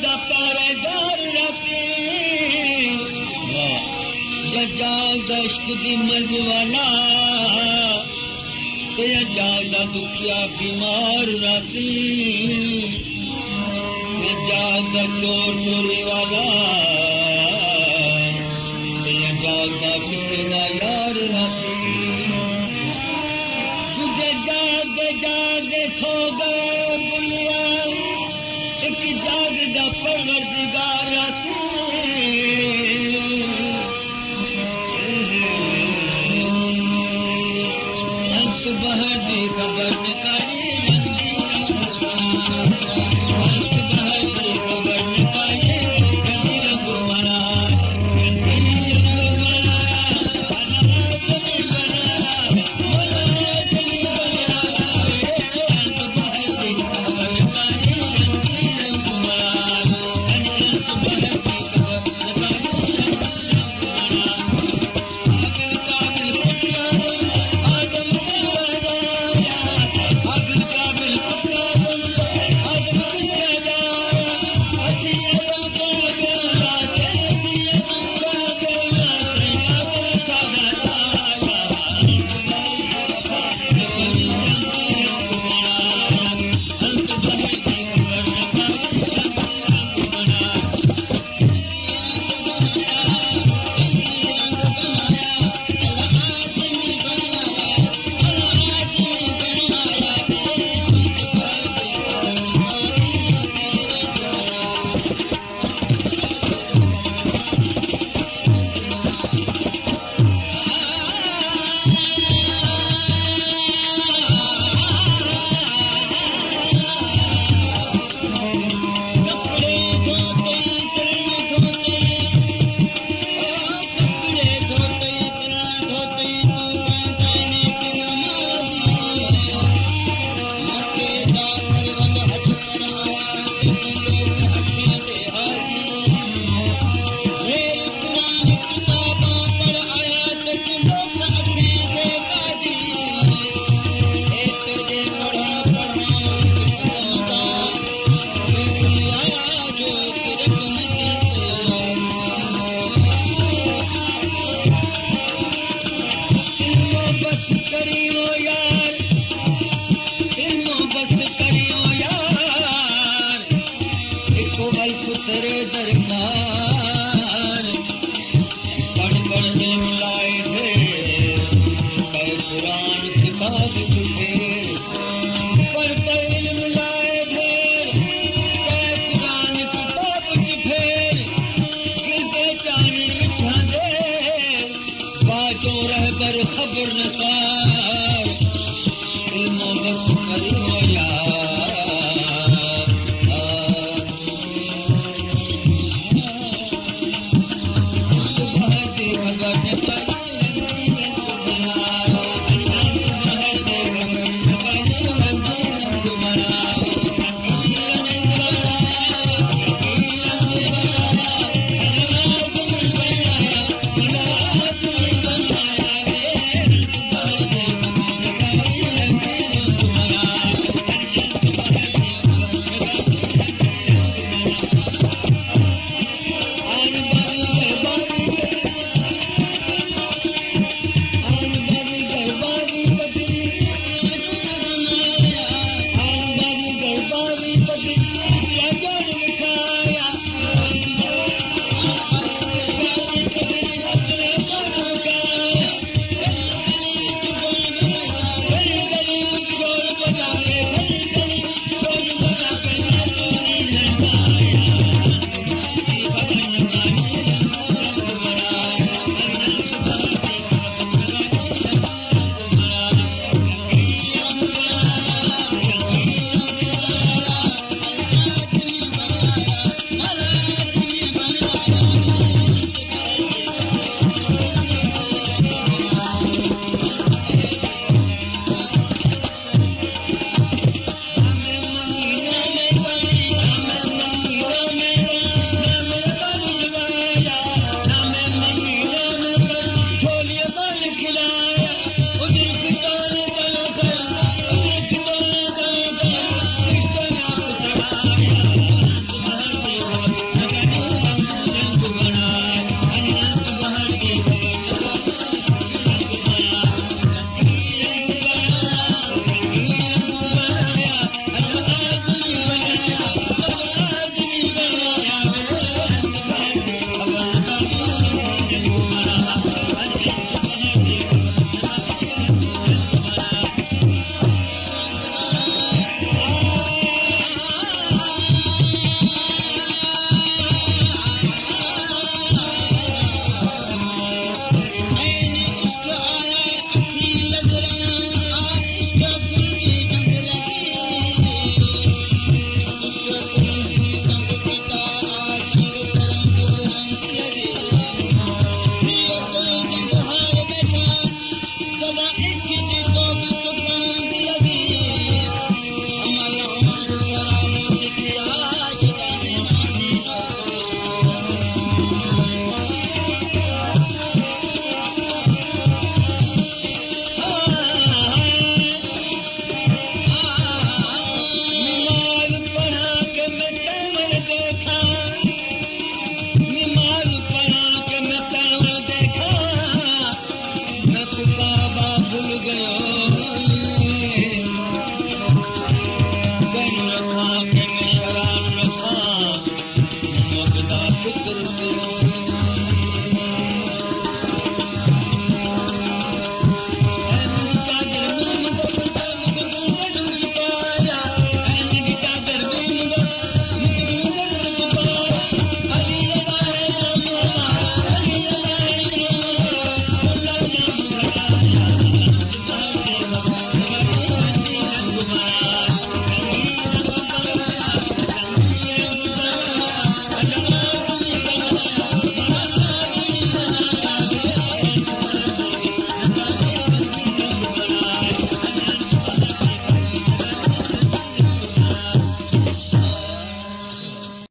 दा पहरेदार राती जाग दा इश्क दी मर्द वाला ते जाग दा दुखिया बीमार राती ते जाग दा चोर चोरी वाला ते जाग दा किसे दा यार राती तुझे जाग सो गए बुलिया एक जाग दा परवरदिगार राती बहर दी खबर निकाली बहर दी खबर निकाली गली रंग मना तेरे दरकार पढ़ पढ़ दिल लाए थे कई कुरान किताब तुझे पढ़ पढ़ दिल लाए थे कई कुरान किताब तुझे गिरते चांद बिछा दे बाजों रहबर खबर नसार इल्मो बस करी